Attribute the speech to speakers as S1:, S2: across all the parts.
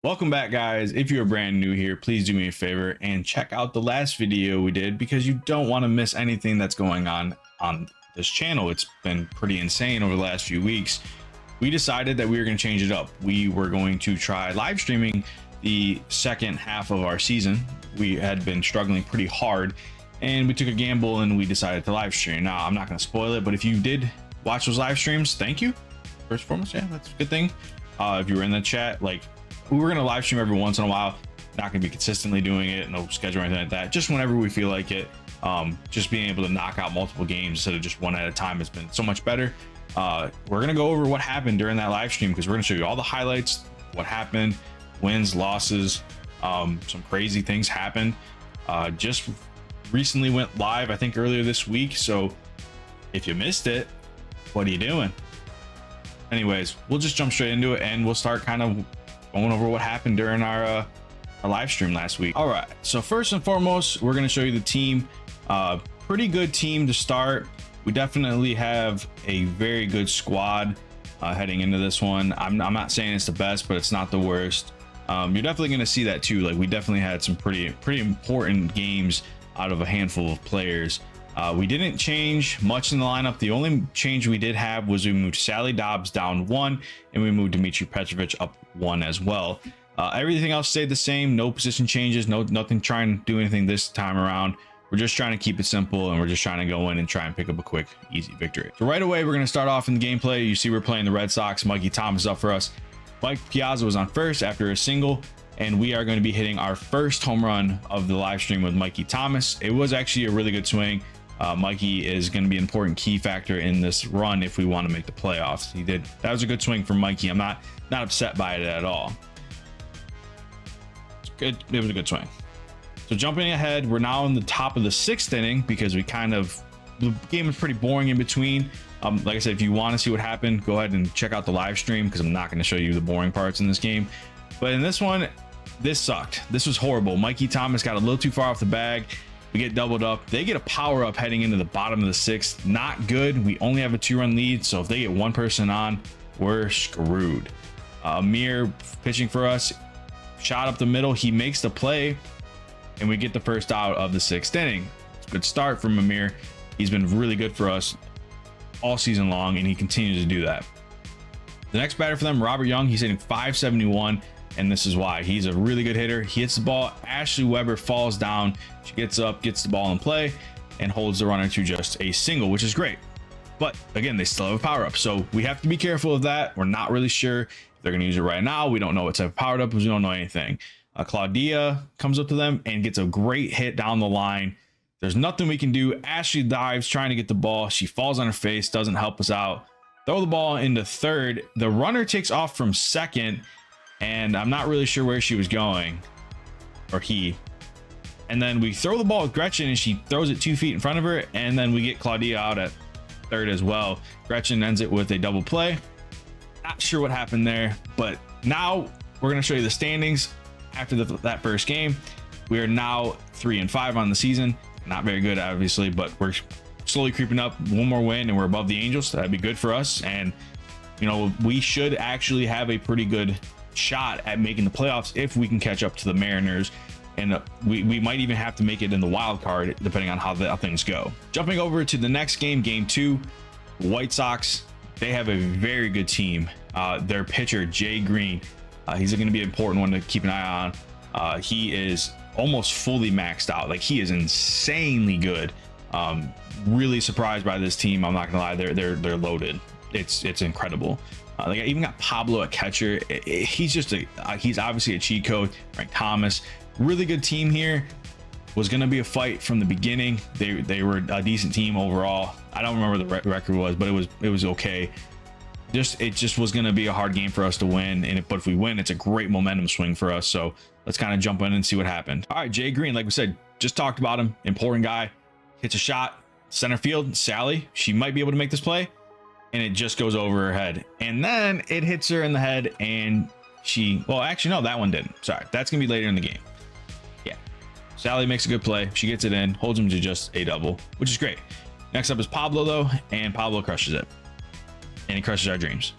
S1: Welcome back, guys. If you're brand new here, please do me a favor and check out the last video we did because you don't want to miss anything that's going on this channel. It's been pretty insane over the last few weeks. We decided that we were going to change it up. We were going to try live streaming the second half of our season. We had been struggling pretty hard and we took a gamble and we decided to live stream. Now, I'm not going to spoil it, but if you did watch those live streams, thank you. First and foremost, yeah, that's a good thing. If you were in the chat, like, we were going to live stream every once in a while, not going to be consistently doing it, no schedule or anything like that, just whenever we feel like it. Just being able to knock out multiple games instead of just one at a time has been so much better. We're going to go over what happened during that live stream because we're going to show you all the highlights, what happened, wins, losses, some crazy things happened. Just recently went live, I think earlier this week, so if you missed it, what are you doing? Anyways, we'll just jump straight into it and we'll start kind of going over what happened during our live stream last week. All right, so first and foremost, we're going to show you the team. Pretty good team to start. We definitely have a very good squad heading into this one. I'm not saying it's the best, but it's not the worst. You're definitely going to see that too. Like, we definitely had some pretty important games out of a handful of players. We didn't change much in the lineup. The only change we did have was we moved Sally Dobbs down 1 and we moved Dmitry Petrovic up 1 as well. Everything else stayed the same. No position changes, nothing trying to do anything this time around. We're just trying to keep it simple and we're just trying to go in and try and pick up a quick, easy victory. So right away, we're going to start off in the gameplay. You see we're playing the Red Sox. Mikey Thomas is up for us. Mike Piazza was on first after a single, and we are going to be hitting our first home run of the live stream with Mikey Thomas. It was actually a really good swing. Mikey is going to be an important key factor in this run if we want to make the playoffs. That was a good swing from Mikey. I'm not upset by it at all. It's good. It was a good swing. So jumping ahead, we're now in the top of the 6th inning because the game was pretty boring in between. Like I said, if you want to see what happened, go ahead and check out the live stream because I'm not going to show you the boring parts in this game. But in this one, this sucked. This was horrible. Mikey Thomas got a little too far off the bag. We get doubled up. They get a power up heading into the bottom of the 6th. Not good. We only have a 2-run lead, so if they get one person on, we're screwed. Amir pitching for us, shot up the middle. He makes the play, and we get the first out of the 6th inning. It's a good start from Amir. He's been really good for us all season long, and he continues to do that. The next batter for them, Robert Young, he's hitting .571. And this is why. He's a really good hitter. He hits the ball. Ashley Weber falls down. She gets up, gets the ball in play, and holds the runner to just a single, which is great. But again, they still have a power up, so we have to be careful of that. We're not really sure if they're going to use it right now. We don't know what type of powered up because we don't know anything. Claudia comes up to them and gets a great hit down the line. There's nothing we can do. Ashley dives trying to get the ball. She falls on her face, doesn't help us out. Throw the ball into 3rd. The runner takes off from 2nd. And I'm not really sure where she was going, or he. And then we throw the ball with Gretchen and she throws it 2 feet in front of her. And then we get Claudia out at 3rd as well. Gretchen ends it with a double play. Not sure what happened there, but now we're going to show you the standings after that first game. We are now 3-5 on the season. Not very good, obviously, but we're slowly creeping up. One more win and we're above the Angels. So that'd be good for us. And, you know, we should actually have a pretty good shot at making the playoffs if we can catch up to the Mariners, and we might even have to make it in the wild card depending on how things go. Jumping over to the next game, game 2, White Sox, they have a very good team. Their pitcher Jay Green, he's going to be an important one to keep an eye on. He is almost fully maxed out. Like, he is insanely good. Really surprised by this team. I'm not gonna lie, they're loaded. It's incredible. Like, I even got Pablo at catcher. He's obviously a cheat code. Frank Thomas, really good team here. Was going to be a fight from the beginning. They were a decent team overall. I don't remember the record was, but it was okay. It just was going to be a hard game for us to win. But if we win, it's a great momentum swing for us. So let's kind of jump in and see what happened. All right, Jay Green, like we said, just talked about him. Important guy. Hits a shot center field. Sally, she might be able to make this play. And it just goes over her head, and then it hits her in the head, and well, actually, no, that one didn't. Sorry, that's gonna be later in the game. Yeah, Sally makes a good play. She gets it in, holds him to just a double, which is great. Next up is Pablo, though, and Pablo crushes it, and he crushes our dreams.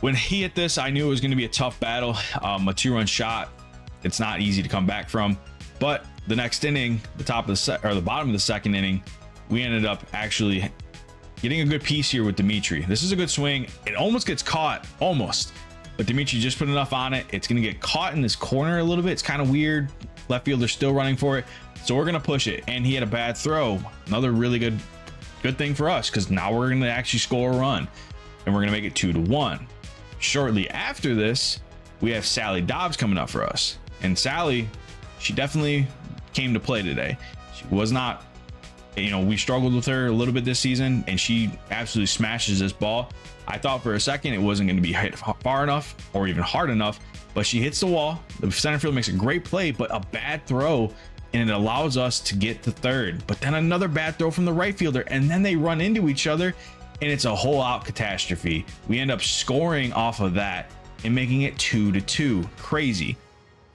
S1: When he hit this, I knew it was going to be a tough battle. A 2-run shot, it's not easy to come back from. But the next inning, the bottom of the second inning, we ended up actually getting a good piece here with Dimitri. This is a good swing. It almost gets caught, almost. But Dimitri just put enough on it. It's going to get caught in this corner a little bit. It's kind of weird. Left fielder's still running for it. So we're going to push it. And he had a bad throw. Another really good thing for us, because now we're going to actually score a run. And we're going to make it 2-1. Shortly after this, we have Sally Dobbs coming up for us. And Sally, she definitely came to play today. She was not, we struggled with her a little bit this season, and she absolutely smashes this ball. I thought for a second it wasn't going to be hit far enough or even hard enough, but she hits the wall. The center field makes a great play, but a bad throw, and it allows us to get to third. But then another bad throw from the right fielder, and then they run into each other, and it's a whole out catastrophe. We end up scoring off of that and making it 2-2. Crazy.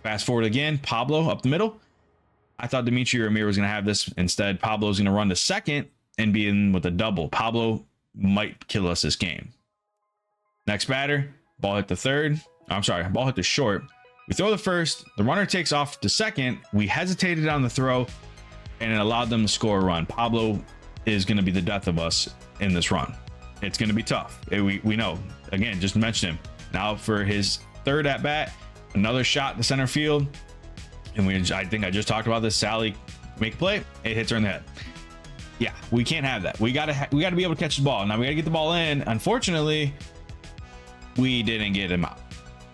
S1: Fast forward again, Pablo up the middle. I thought Dimitri Ramirez was going to have this. Instead, Pablo's going to run to second and be in with a double. Pablo might kill us this game. Next batter, ball hit the third. I'm sorry, ball hit the short. We throw the first. The runner takes off to second. We hesitated on the throw, and it allowed them to score a run. Pablo is going to be the death of us in this run. It's going to be tough. We know. Again, just mention him. Now for his third at bat, another shot to center field. And I think I just talked about this. Sally make a play, it hits her in the head. Yeah, we can't have that. We gotta be able to catch the ball. Now we gotta get the ball in. Unfortunately, we didn't get him out.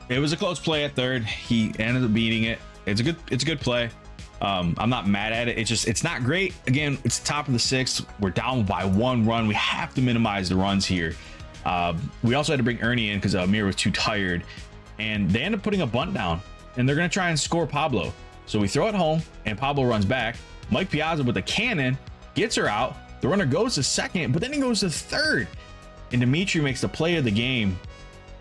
S1: It was a close play at third. He ended up beating it. It's a good play. I'm not mad at it. It's not great. Again, it's the top of the sixth. We're down by 1 run. We have to minimize the runs here. We also had to bring Ernie in because Amir was too tired, and they end up putting a bunt down, and they're gonna try and score Pablo. So we throw it home, and Pablo runs back. Mike Piazza with a cannon gets her out. The runner goes to second, but then he goes to third, and Dimitri makes the play of the game.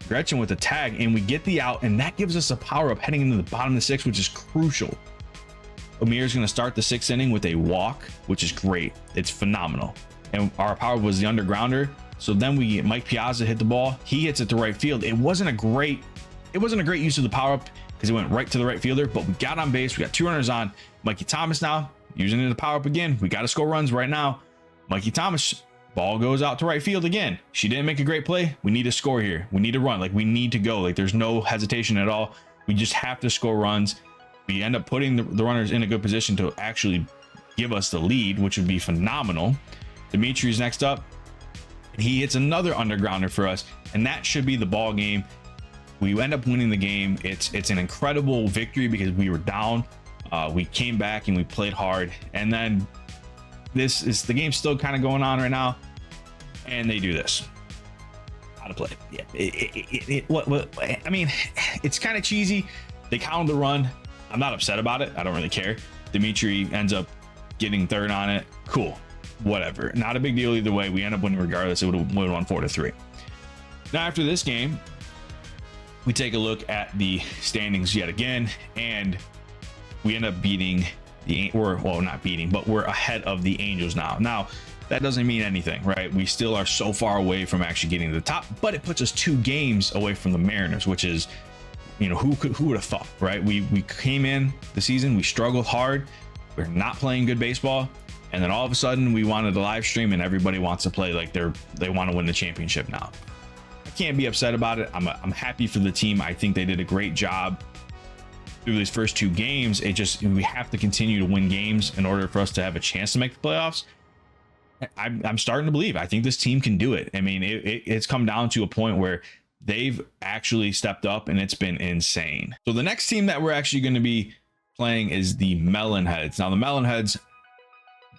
S1: Gretchen with the tag, and we get the out, and that gives us a power up heading into the bottom of the sixth, which is crucial. Amir's going to start the sixth inning with a walk, which is great. It's phenomenal. And our power was the undergrounder. So then we get Mike Piazza hit the ball. He hits it to right field. It wasn't a great use of the power up because it went right to the right fielder, but we got on base. We got 2 runners on. Mikey Thomas now using it to power up again. We got to score runs right now. Mikey Thomas, ball goes out to right field again. She didn't make a great play. We need to score here. We need to run. Like, we need to go. Like, there's no hesitation at all. We just have to score runs. We end up putting the runners in a good position to actually give us the lead, which would be phenomenal. Dimitri's next up. He hits another undergrounder for us, and that should be the ball game. We end up winning the game. It's an incredible victory because we were down. We came back and we played hard. And then the game's still kind of going on right now, and they do this. How to play? Yeah. I mean, it's kind of cheesy. They counted the run. I'm not upset about it. I don't really care. Dimitri ends up getting third on it. Cool. Whatever. Not a big deal either way. We end up winning regardless. It would have won 4-3. Now, after this game, we take a look at the standings yet again, and we end up beating not beating, but we're ahead of the Angels now. Now, that doesn't mean anything, right? We still are so far away from actually getting to the top, but it puts us 2 games away from the Mariners, which is, who would have thought, right? We came in the season, we struggled hard, we're not playing good baseball, and then all of a sudden we wanted to live stream and everybody wants to play like they want to win the championship now. I can't be upset about it. I'm happy for the team. I think they did a great job through these first 2 games. We have to continue to win games in order for us to have a chance to make the playoffs. I'm starting to believe. I think this team can do it. I mean, it's come down to a point where they've actually stepped up, and it's been insane. So the next team that we're actually going to be playing is the Melonheads. Now the Melonheads,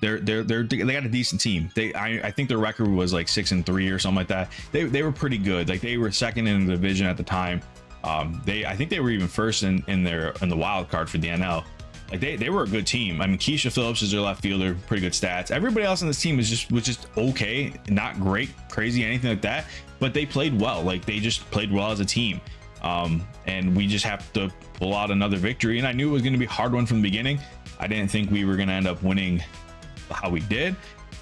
S1: they got a decent team. I think their record was like 6-3 or something like that. They were pretty good. Like, they were second in the division at the time. I think they were even first in the wild card for the NL. Like, they were a good team. I mean, Keisha Phillips is their left fielder, pretty good stats. Everybody else on this team was just okay, not great, crazy, anything like that. But they played well. Like, they just played well as a team. And we just have to pull out another victory. And I knew it was going to be a hard one from the beginning. I didn't think we were going to end up winning how we did,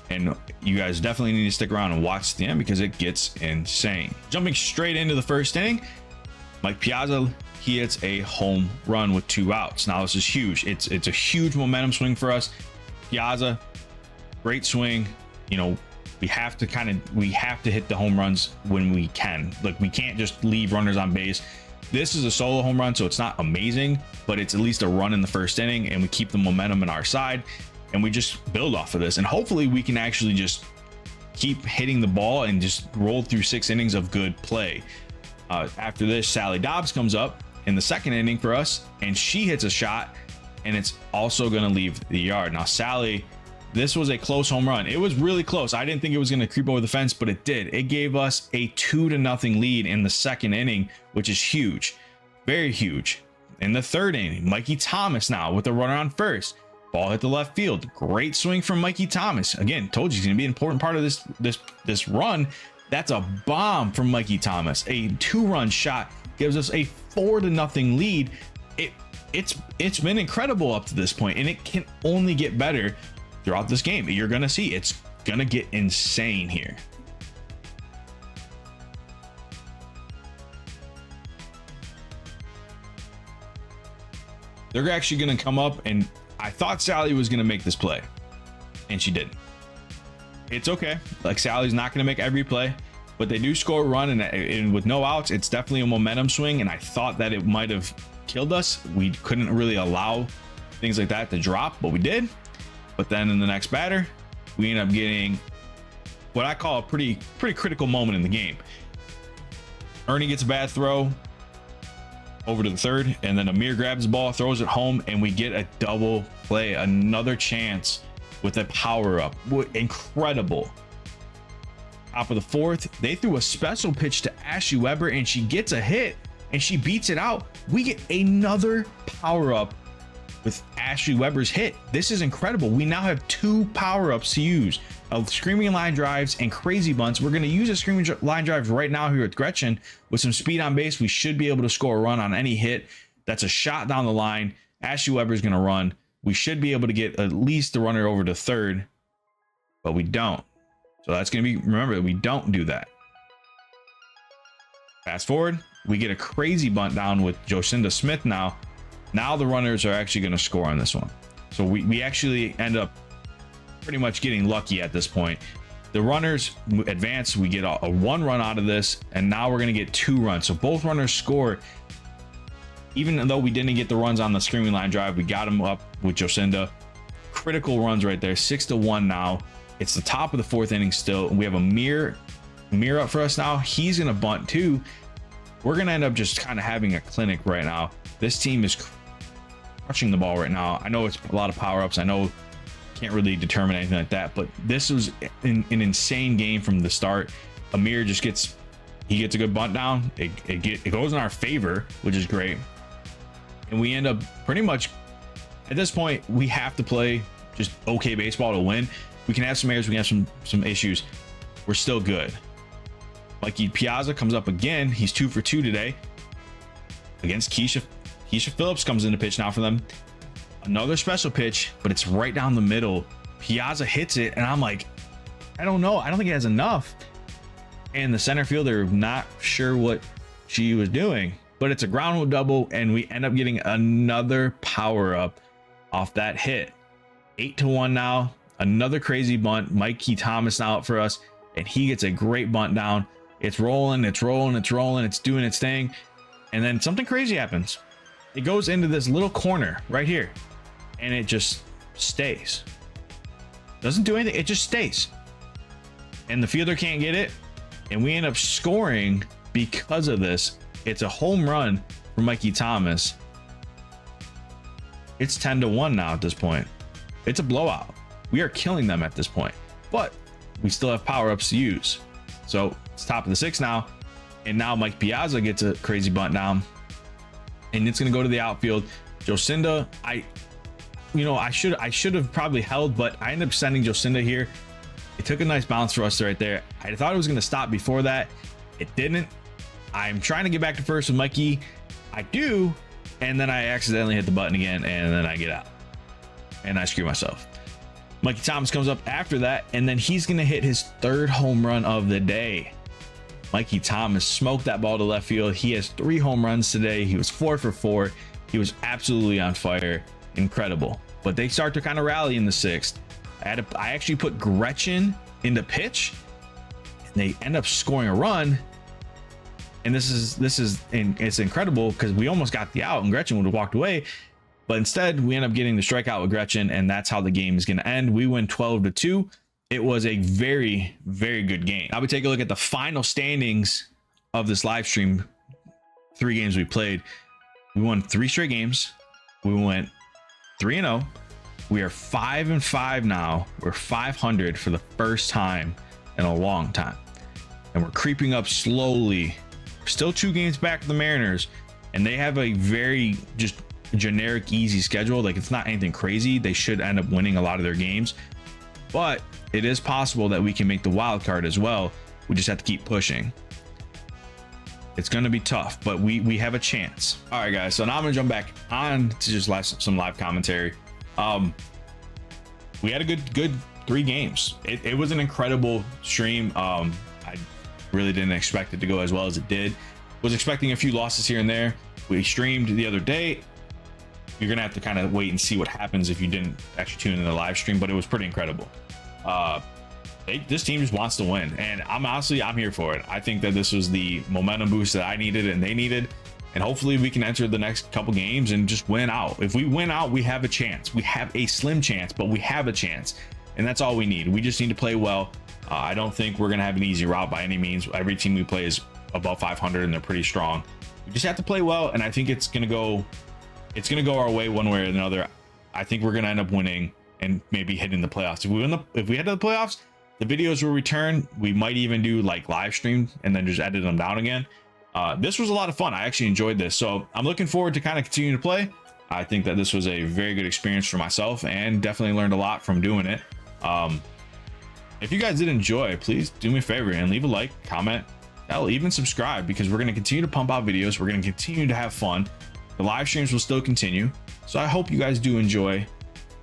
S1: And you guys definitely need to stick around and watch the end because it gets insane. Jumping straight into the first inning, Mike Piazza, he hits a home run with 2 outs. Now this is huge. It's a huge momentum swing for us. Piazza, great swing. You know, we have to hit the home runs when we can. Like, we can't just leave runners on base. This is a solo home run, so it's not amazing, but it's at least a run in the first inning, and we keep the momentum in our side, and we just build off of this. And hopefully we can actually just keep hitting the ball and just roll through 6 innings of good play. After this, Sally Dobbs comes up in the second inning for us, and she hits a shot, and it's also going to leave the yard. Now, Sally, this was a close home run. It was really close. I didn't think it was going to creep over the fence, but it did. It gave us a 2-0 lead in the second inning, which is huge, very huge. In the third inning, Mikey Thomas now with a runner on first. Ball hit the left field. Great swing from Mikey Thomas. Again, told you he's going to be an important part of this run. That's a bomb from Mikey Thomas. A 2-run shot gives us a 4-0 lead. It's been incredible up to this point, and it can only get better throughout this game. You're gonna see it's gonna get insane here. They're actually gonna come up, and I thought Sally was gonna make this play, and she didn't. It's okay. Like, Sally's not gonna make every play, but they do score a run, and with no outs, it's definitely a momentum swing. And I thought that it might have killed us. We couldn't really allow things like that to drop, but we did. But then in the next batter, we end up getting what I call a pretty critical moment in the game. Ernie gets a bad throw over to the third, and then Amir grabs the ball, throws it home, and we get a double play, another chance with a power up. Incredible. Top of the fourth, they threw a special pitch to Ashley Weber, and she gets a hit, and she beats it out. We get another power up with Ashley Weber's hit. This is incredible. We now have 2 power-ups to use of screaming line drives and crazy bunts. We're going to use a screaming line drive right now here with Gretchen. With some speed on base, we should be able to score a run on any hit. That's a shot down the line. Ashley Weber's going to run. We should be able to get at least the runner over to third, but we don't. So that's going to be, remember, we don't do that. Fast forward, we get a crazy bunt down with Jocinda Smith now. Now the runners are actually going to score on this one. So we actually end up pretty much getting lucky at this point. The runners advance. We get a 1 run out of this, and now we're going to get 2 runs. So both runners score. Even though we didn't get the runs on the screaming line drive, we got them up with Jocinda. Critical runs right there. 6-1 now. It's the top of the 4th inning still. We have a mirror up for us now. He's going to bunt too. We're going to end up just kind of having a clinic right now. This team is crushing the ball right now. I know it's a lot of power-ups. I know can't really determine anything like that, but this was an insane game from the start. Amir just gets a good bunt down. It goes in our favor, which is great. And we end up pretty much at this point, we have to play just okay baseball to win. We can have some errors, we can have some issues. We're still good. Mikey Piazza comes up again. He's 2 for 2 today against Keisha. Keisha Phillips comes in to pitch now for them. Another special pitch, but it's right down the middle. Piazza hits it, and I'm like, I don't know. I don't think it has enough. And the center fielder, not sure what she was doing, but it's a ground rule double, and we end up getting another power up off that hit. 8-1 now. Another crazy bunt. Mikey Thomas now out for us, and he gets a great bunt down. It's rolling, it's rolling, it's rolling, it's doing its thing. And then something crazy happens. It goes into this little corner right here, and it just stays. Doesn't do anything, it just stays. And the fielder can't get it, and we end up scoring because of this. It's a home run for Mikey Thomas. It's 10-1 now at this point. It's a blowout. We are killing them at this point, but we still have power-ups to use. So it's top of the 6th now, and now Mike Piazza gets a crazy bunt down, and it's going to go to the outfield. Jocinda, I should have probably held, but I ended up sending Jocinda here. It took a nice bounce for us right there. I thought it was going to stop before that. It didn't. I'm trying to get back to first with Mikey. I do, and then I accidentally hit the button again, and then I get out, and I screw myself. Mikey Thomas comes up after that, and then he's going to hit his 3rd home run of the day. Mikey Thomas smoked that ball to left field. He has 3 home runs today. He was 4 for 4. He was absolutely on fire. Incredible. But they start to kind of rally in the 6th. I actually put Gretchen in the pitch, and they end up scoring a run. And it's incredible because we almost got the out and Gretchen would have walked away. But instead, we end up getting the strikeout with Gretchen, and that's how the game is going to end. We win 12-2. It was a very, very good game. Now we take a look at the final standings of this live stream. 3 games we played. We won 3 straight games. We went 3-0. We are 5-5 now. We're 500 for the first time in a long time. And we're creeping up slowly. We're still 2 games back to the Mariners, and they have a very just generic easy schedule. Like, it's not anything crazy. They should end up winning a lot of their games, but it is possible that we can make the wild card as well. We just have to keep pushing. It's going to be tough, but we have a chance. All right, guys, so now I'm gonna jump back on to just some live commentary. We had a good 3 games. It was an incredible stream. I really didn't expect it to go as well as it did. Was expecting a few losses here and there. We streamed the other day. You're gonna have to kind of wait and see what happens if you didn't actually tune in the live stream, but it was pretty incredible. This team just wants to win, and I'm here for it. I think that this was the momentum boost that I needed and they needed, and hopefully we can enter the next couple games and just win out. If we win out, we have a chance. We have a slim chance, but we have a chance, and that's all we need. We just need to play well. I don't think we're gonna have an easy route by any means. Every team we play is above 500, and they're pretty strong. We just have to play well, and I think it's gonna go our way one way or another. I think we're gonna end up winning and maybe hitting the playoffs. If we head to the playoffs, the videos will return. We might even do like live stream and then just edit them down again. This was a lot of fun. I actually enjoyed this, so I'm looking forward to kind of continuing to play. I think that this was a very good experience for myself, and definitely learned a lot from doing it. If you guys did enjoy, please do me a favor and leave a like, comment, hell, even subscribe, because we're going to continue to pump out videos. We're going to continue to have fun. The live streams will still continue, so I hope you guys do enjoy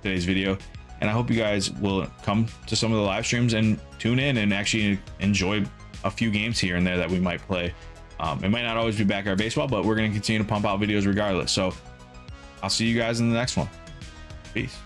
S1: today's video, and I hope you guys will come to some of the live streams and tune in and actually enjoy a few games here and there that we might play. It might not always be backyard baseball, but we're going to continue to pump out videos regardless. So I'll see you guys in the next one. Peace.